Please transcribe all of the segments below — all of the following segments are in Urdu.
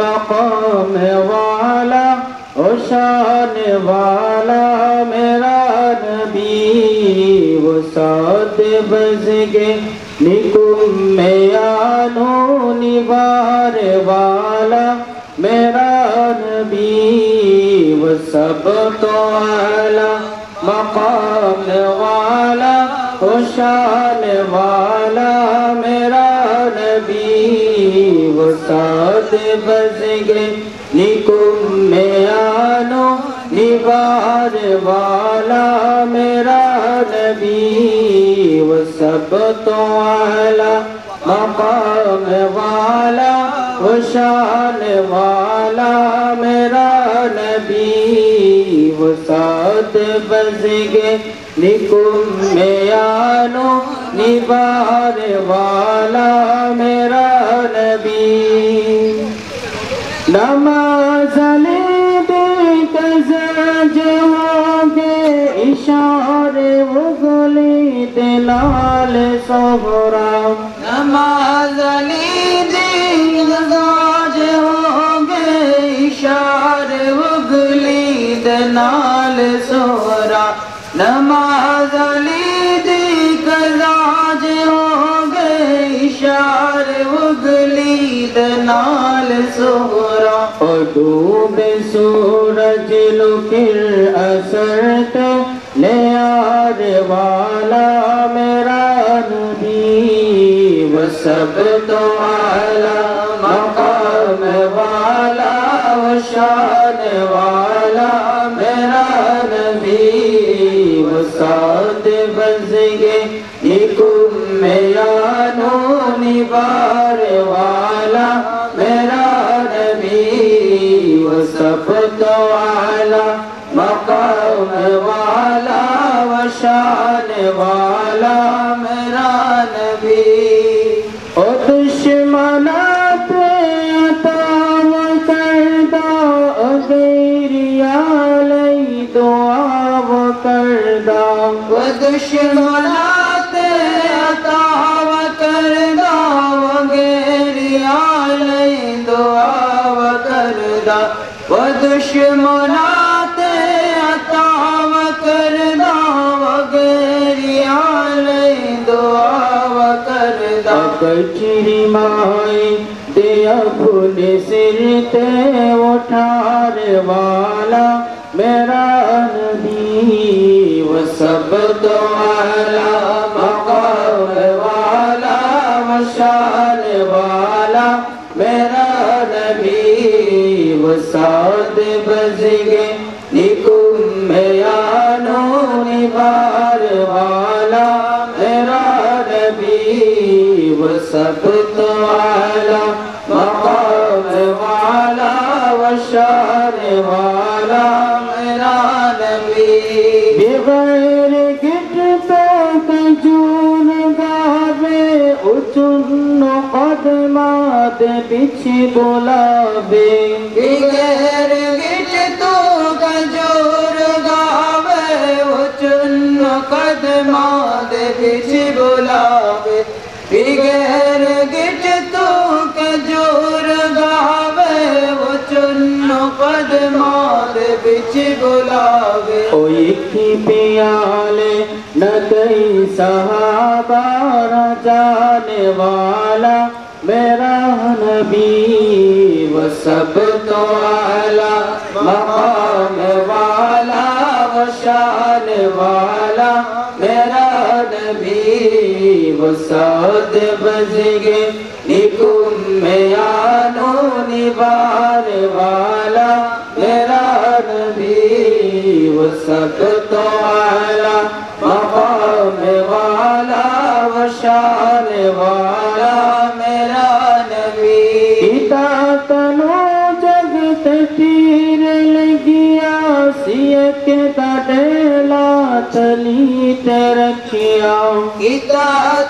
مقام والا شان والا میرا نبی، وہ سات بزگے نکم میانو نوار والا میرا نبی، وہ سب تو اعلی مقام والا شان والا میرا نبی، وہ سات بزگے نکم میانو نوار والا میرا نبی، وہ سب تو اعلی مقام والا وہ شان والا میرا نبی، وہ سات بزگے نکم میانو نوار والا میرا نبی، نماز لیدے زج ہوگے اشارے وہ گلی دلال صغرا، نماز لیدے زج ہوگے اشارے وہ گلی دلال صغرا، نماز لیدے زج ہوگے اشارے وہ گلی دلال صغرا، غروب سورج لکر اثرت لیار والا میرا نبی، وہ سب تو اعلی مقام والا وہ شان والا میرا نبی، وہ سات بزگے نکم میانو نوار والا میرا نبی، وہ سب تو اعلی مقام والا وہ شان والا میرا نبی، او دشمنات عطا و کردہ غیریا لئی دعا و کردہ، وہ دشمنات عطا و کردہ وغیریا لئی دعا و کردہ، وہ دشمنات عطا و کردہ وغیریا لئی دعا و کردہ، کچری مائی دے اپنے سر تے اٹھار والا میرا نبی، وہ سب تو اعلی مقام والا وہ شان والا میرا نبی، وہ سات بزگے نکم میانو نوار والا میرا نبی، وہ سب تو اعلی مقام والا وہ شان والا میرا نبی، بغیر گٹتا کجون گاوے اچن قدمات پیچھے بلاوے، بغیر گٹ تو کجور گاوے اچن قدمات پیچھے بلاوے، بغیر گٹ تو کجور گاوے اچن قدمات پیچھے بلاوے، او ایک پیالے نہ کئی صحابہ جانے والا میرا نبی، وہ سب تو اعلی مقام والا وہ شان والا میرا نبی، وہ سات بزگے نکم میانو نوار والا میرا نبی، وہ سب تو اعلی مقام والا وہ شان والا میرا نبی، تنو جگت تیر لگیا سیک ڈیلا تلیت رکھیا،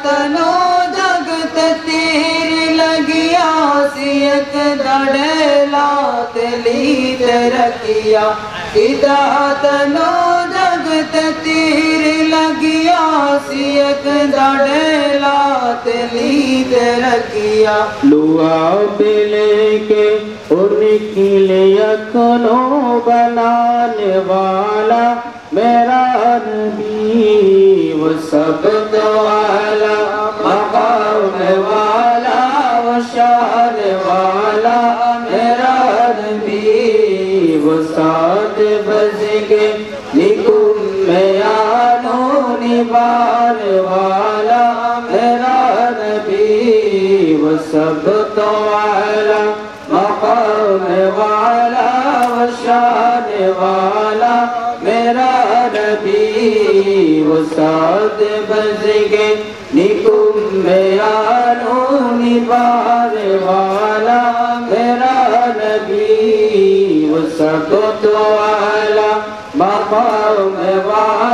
تنو جگت تیر لگیا سیک ڈیلا تلیت رکھیا، تنو جگت جگت تیر لگیا سیک داڑے لات لید رکھیا لوا بلے کے ان کی لیکنوں بنانے والا میرا نبی وہ سب تو والا مقام والا وہ شان والا میرا نبی وہ ساتھ بز کے نکم میں آنو نبان والا میرا نبی وہ سب تو والا مقام والا وہ شان والا میرا نبی وہ ساتھ بز کے نکم میں آنو نبان والا میرا نبی وہ سب تو والا مقام والا